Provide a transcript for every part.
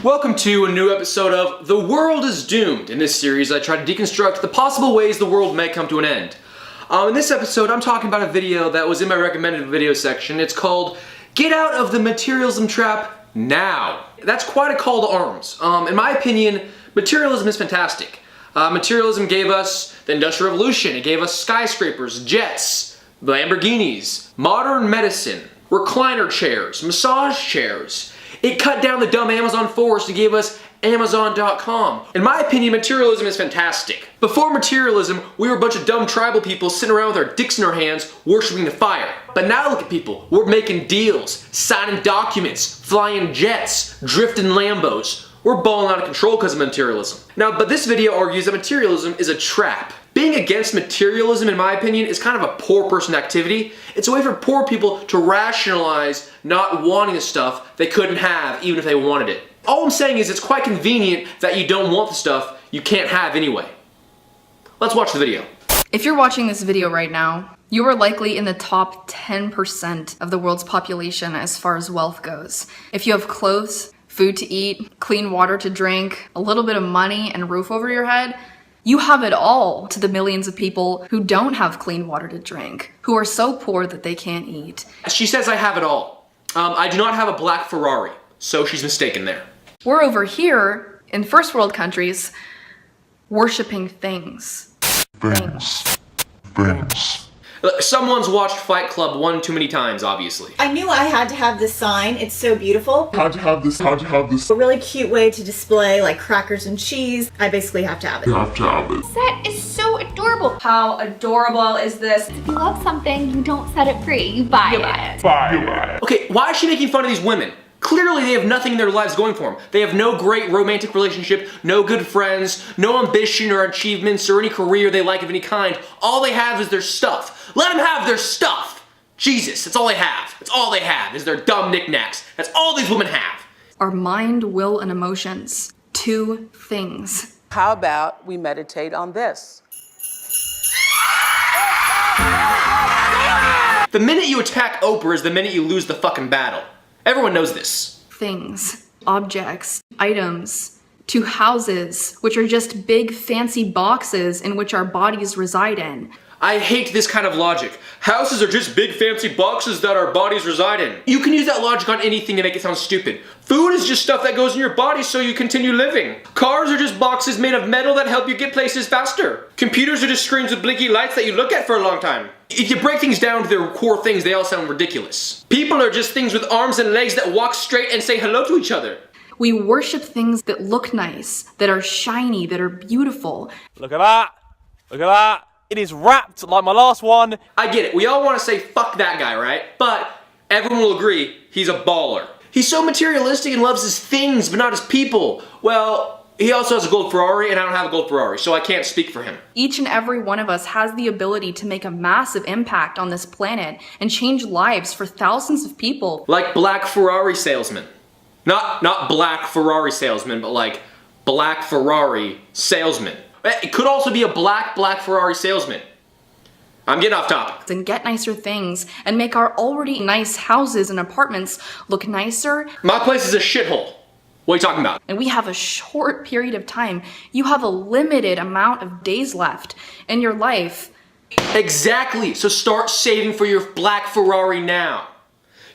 Welcome to a new episode of The World is Doomed. In this series, I try to deconstruct the possible ways the world may come to an end. In this episode, I'm talking about a video that was in my recommended video section. It's called Get Out of the Materialism Trap Now. That's quite a call to arms. In my opinion, materialism is fantastic. Materialism gave us the Industrial Revolution. It gave us skyscrapers, jets, Lamborghinis, modern medicine, recliner chairs, massage chairs. It cut down the dumb Amazon forest and gave us Amazon.com. In my opinion, materialism is fantastic. Before materialism, we were a bunch of dumb tribal people sitting around with our dicks in our hands, worshiping the fire. But now look at people. We're making deals, signing documents, flying jets, drifting Lambos. We're balling out of control because of materialism. Now, but this video argues that materialism is a trap. Being against materialism, in my opinion, is kind of a poor person activity. It's a way for poor people to rationalize not wanting the stuff they couldn't have even if they wanted it. All I'm saying is it's quite convenient that you don't want the stuff you can't have anyway. Let's watch the video. If you're watching this video right now, you are likely in the top 10% of the world's population as far as wealth goes. If you have clothes, food to eat, clean water to drink, a little bit of money, and a roof over your head, you have it all to the millions of people who don't have clean water to drink, who are so poor that they can't eat. She says I have it all. I do not have a black Ferrari, so she's mistaken there. We're over here in first world countries worshiping things. Someone's watched Fight Club one too many times, obviously. I knew I had to have this sign. It's so beautiful. How'd you have this? A really cute way to display like crackers and cheese. I basically have to have it. Set is so adorable. How adorable is this? If you love something, you don't set it free, you buy it. Okay, why is she making fun of these women? Clearly they have nothing in their lives going for them. They have no great romantic relationship, no good friends, no ambition or achievements or any career they like of any kind. All they have is their stuff. Let them have their stuff. Jesus, that's all they have. That's all they have is their dumb knickknacks. That's all these women have. Our mind, will, and emotions. Two things. How about we meditate on this? The minute you attack Oprah is the minute you lose the fucking battle. Everyone knows this. Things, objects, items, to houses, which are just big fancy boxes in which our bodies reside in. I hate this kind of logic. Houses are just big fancy boxes that our bodies reside in. You can use that logic on anything to make it sound stupid. Food is just stuff that goes in your body so you continue living. Cars are just boxes made of metal that help you get places faster. Computers are just screens with blinky lights that you look at for a long time. If you break things down to their core things, they all sound ridiculous. People are just things with arms and legs that walk straight and say hello to each other. We worship things that look nice, that are shiny, that are beautiful. Look at that! Look at that! It is wrapped like my last one. I get it. We all want to say fuck that guy, right? But everyone will agree he's a baller. He's so materialistic and loves his things, but not his people. Well, he also has a gold Ferrari, and I don't have a gold Ferrari, so I can't speak for him. Each and every one of us has the ability to make a massive impact on this planet and change lives for thousands of people. Like black Ferrari salesman. Not black Ferrari salesman, but like black Ferrari salesman. It could also be a black Ferrari salesman. I'm getting off topic. And get nicer things and make our already nice houses and apartments look nicer. My place is a shithole. What are you talking about? And we have a short period of time. You have a limited amount of days left in your life. Exactly. So start saving for your black Ferrari now.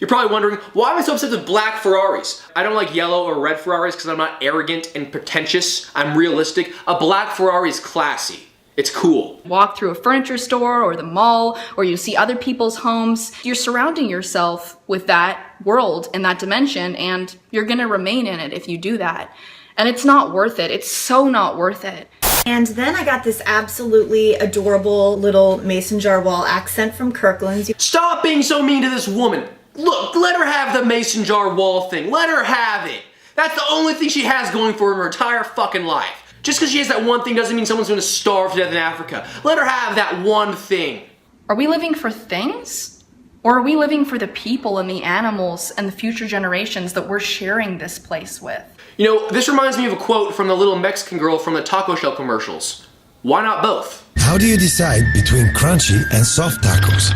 You're probably wondering, why am I so obsessed with black Ferraris? I don't like yellow or red Ferraris because I'm not arrogant and pretentious. I'm realistic. A black Ferrari is classy. It's cool. Walk through a furniture store or the mall, or you see other people's homes. You're surrounding yourself with that world and that dimension, and you're gonna remain in it if you do that. And it's not worth it. It's so not worth it. And then I got this absolutely adorable little mason jar wall accent from Kirkland's. Stop being so mean to this woman. Look, let her have the mason jar wall thing. Let her have it. That's the only thing she has going for her entire fucking life. Just because she has that one thing doesn't mean someone's gonna starve to death in Africa. Let her have that one thing. Are we living for things? Or are we living for the people and the animals and the future generations that we're sharing this place with? You know, this reminds me of a quote from the little Mexican girl from the taco shell commercials. Why not both? How do you decide between crunchy and soft tacos?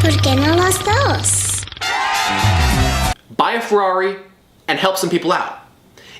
¿Por qué no las dos? Buy a Ferrari and help some people out.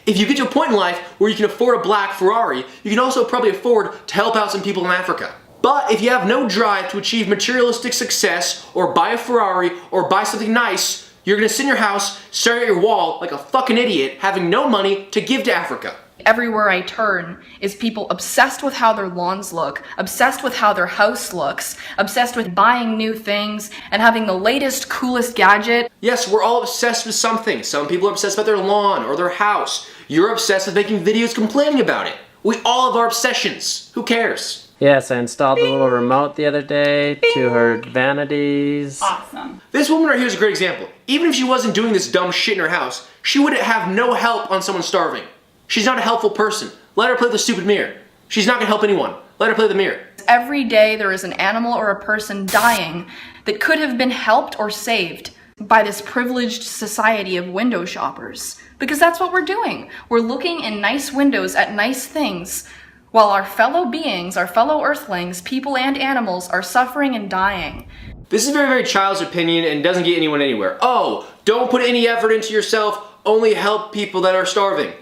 If you get to a point in life where you can afford a black Ferrari, you can also probably afford to help out some people in Africa. But if you have no drive to achieve materialistic success, or buy a Ferrari, or buy something nice, you're gonna sit in your house, stare at your wall like a fucking idiot, having no money to give to Africa. Everywhere I turn is people obsessed with how their lawns look, obsessed with how their house looks, obsessed with buying new things and having the latest, coolest gadget. Yes, we're all obsessed with something. Some people are obsessed with their lawn or their house. You're obsessed with making videos complaining about it. We all have our obsessions. Who cares? Yes, I installed the little remote the other day to her vanities. Awesome. This woman right here is a great example. Even if she wasn't doing this dumb shit in her house, she would have no help on someone starving. She's not a helpful person. Let her play with the stupid mirror. She's not gonna help anyone. Let her play with the mirror. Every day there is an animal or a person dying that could have been helped or saved by this privileged society of window shoppers. Because that's what we're doing. We're looking in nice windows at nice things while our fellow beings, our fellow earthlings, people and animals are suffering and dying. This is a very, very child's opinion and doesn't get anyone anywhere. Oh, don't put any effort into yourself, only help people that are starving.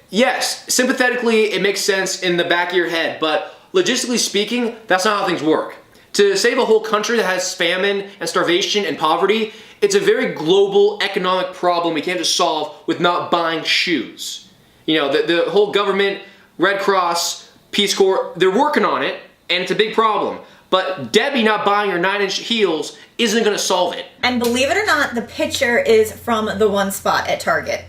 Yes, sympathetically it makes sense in the back of your head, but logistically speaking, that's not how things work. To save a whole country that has famine and starvation and poverty, it's a very global economic problem we can't just solve with not buying shoes. You know, the whole government, Red Cross, Peace Corps, they're working on it, and it's a big problem. But Debbie not buying her 9-inch heels isn't gonna solve it. And believe it or not, the picture is from the one spot at Target.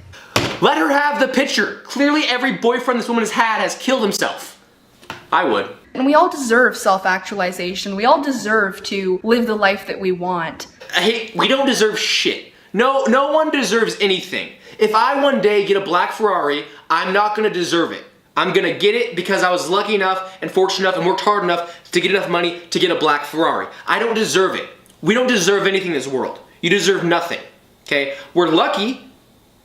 Let her have the picture. Clearly every boyfriend this woman has had has killed himself. I would. And we all deserve self-actualization. We all deserve to live the life that we want. Hey, we don't deserve shit. No one deserves anything. If I one day get a black Ferrari, I'm not gonna deserve it. I'm gonna get it because I was lucky enough and fortunate enough and worked hard enough to get enough money to get a black Ferrari. I don't deserve it. We don't deserve anything in this world. You deserve nothing, okay? We're lucky,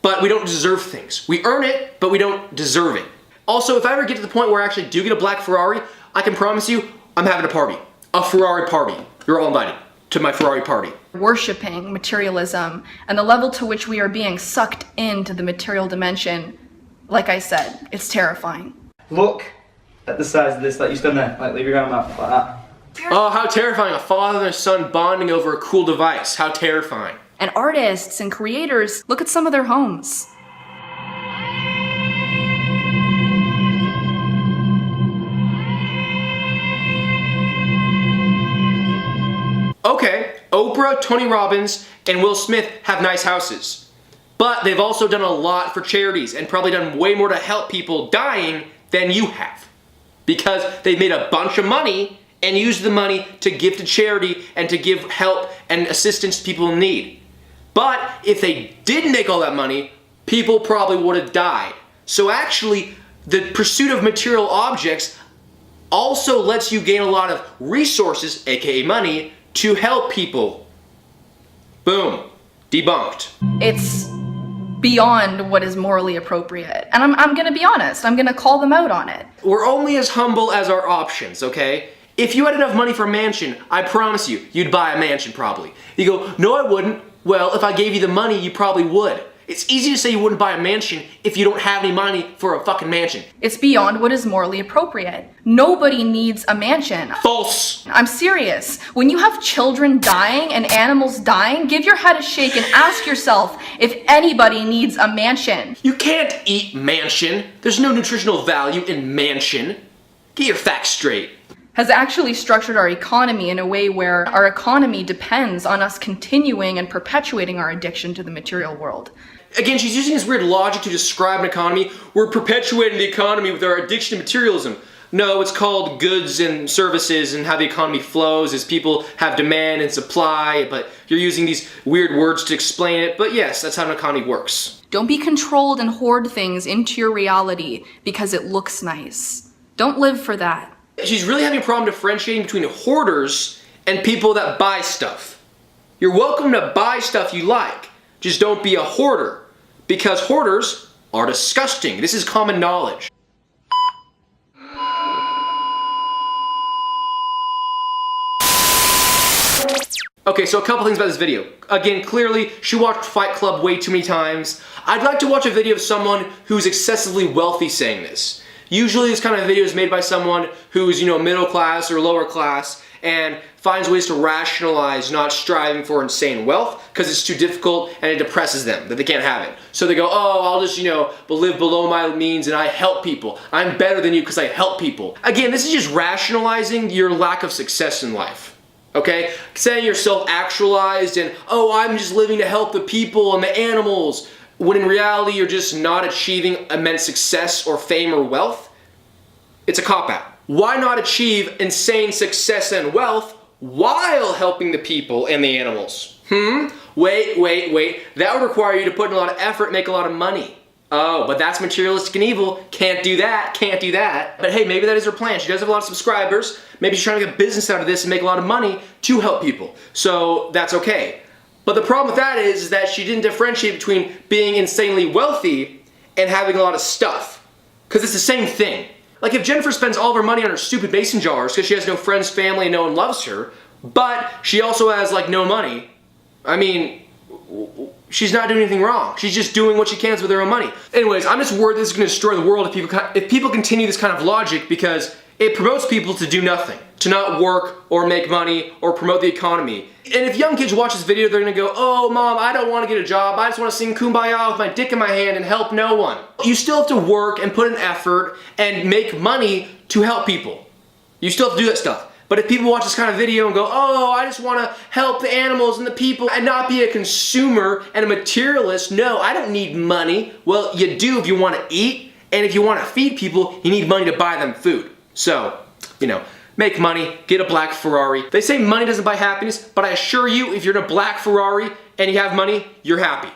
but we don't deserve things. We earn it, but we don't deserve it. Also, if I ever get to the point where I actually do get a black Ferrari, I can promise you, I'm having a party. A Ferrari party. You're all invited to my Ferrari party. Worshipping materialism and the level to which we are being sucked into the material dimension, like I said, it's terrifying. Look at the size of this, like you stand there, like leave your arm out, like that. Oh, how terrifying. A father and a son bonding over a cool device. How terrifying. And artists and creators, look at some of their homes. Okay, Oprah, Tony Robbins, and Will Smith have nice houses. But they've also done a lot for charities and probably done way more to help people dying than you have. Because they've made a bunch of money and used the money to give to charity and to give help and assistance to people in need. But if they didn't make all that money, people probably would have died. So actually, the pursuit of material objects also lets you gain a lot of resources, aka money, to help people. Boom. Debunked. It's beyond what is morally appropriate. And I'm gonna be honest, I'm gonna call them out on it. We're only as humble as our options, okay? If you had enough money for a mansion, I promise you, you'd buy a mansion probably. You go, no I wouldn't. Well, if I gave you the money, you probably would. It's easy to say you wouldn't buy a mansion if you don't have any money for a fucking mansion. It's beyond what is morally appropriate. Nobody needs a mansion. False. I'm serious. When you have children dying and animals dying, give your head a shake and ask yourself if anybody needs a mansion. You can't eat mansion. There's no nutritional value in mansion. Get your facts straight. Has actually structured our economy in a way where our economy depends on us continuing and perpetuating our addiction to the material world. Again, she's using this weird logic to describe an economy. We're perpetuating the economy with our addiction to materialism. No, it's called goods and services, and how the economy flows as people have demand and supply, but you're using these weird words to explain it. But yes, that's how an economy works. Don't be controlled and hoard things into your reality because it looks nice. Don't live for that. She's really having a problem differentiating between hoarders and people that buy stuff. You're welcome to buy stuff you like, just don't be a hoarder, because hoarders are disgusting. This is common knowledge. Okay, so a couple things about this video. Again, clearly, she watched Fight Club way too many times. I'd like to watch a video of someone who's excessively wealthy saying this. Usually this kind of video is made by someone who's, middle class or lower class and finds ways to rationalize not striving for insane wealth because it's too difficult and it depresses them that they can't have it. So they go, oh, I'll just, live below my means and I help people. I'm better than you because I help people. Again, this is just rationalizing your lack of success in life. Okay? Saying you're self-actualized and, oh, I'm just living to help the people and the animals, when in reality you're just not achieving immense success or fame or wealth. It's a cop-out. Why not achieve insane success and wealth while helping the people and the animals? Wait. That would require you to put in a lot of effort and make a lot of money. Oh, but that's materialistic and evil. Can't do that. But hey, maybe that is her plan. She does have a lot of subscribers. Maybe she's trying to get business out of this and make a lot of money to help people. So that's okay. But the problem with that is that she didn't differentiate between being insanely wealthy and having a lot of stuff. Because it's the same thing. Like if Jennifer spends all of her money on her stupid mason jars because she has no friends, family, and no one loves her, but she also has no money, I mean, she's not doing anything wrong. She's just doing what she can with her own money. Anyways, I'm just worried this is going to destroy the world if people continue this kind of logic because it promotes people to do nothing, to not work or make money or promote the economy. And if young kids watch this video, they're gonna go, oh mom, I don't want to get a job. I just want to sing Kumbaya with my dick in my hand and help no one. You still have to work and put in effort and make money to help people. You still have to do that stuff. But if people watch this kind of video and go, oh, I just want to help the animals and the people and not be a consumer and a materialist, no, I don't need money. Well, you do if you want to eat, and if you want to feed people, you need money to buy them food. So, make money, get a black Ferrari. They say money doesn't buy happiness, but I assure you, if you're in a black Ferrari and you have money, you're happy.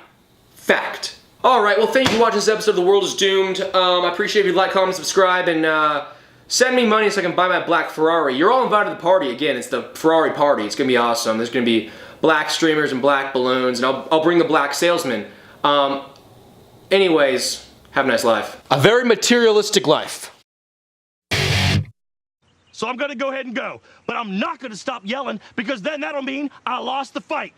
Fact. Alright, well thank you for watching this episode of The World is Doomed. I appreciate if you'd like, comment, subscribe, and send me money so I can buy my black Ferrari. You're all invited to the party again. It's the Ferrari party. It's gonna be awesome. There's gonna be black streamers and black balloons, and I'll bring the black salesman. Anyways, have a nice life. A very materialistic life. So I'm gonna go ahead and go. But I'm not gonna stop yelling because then that'll mean I lost the fight.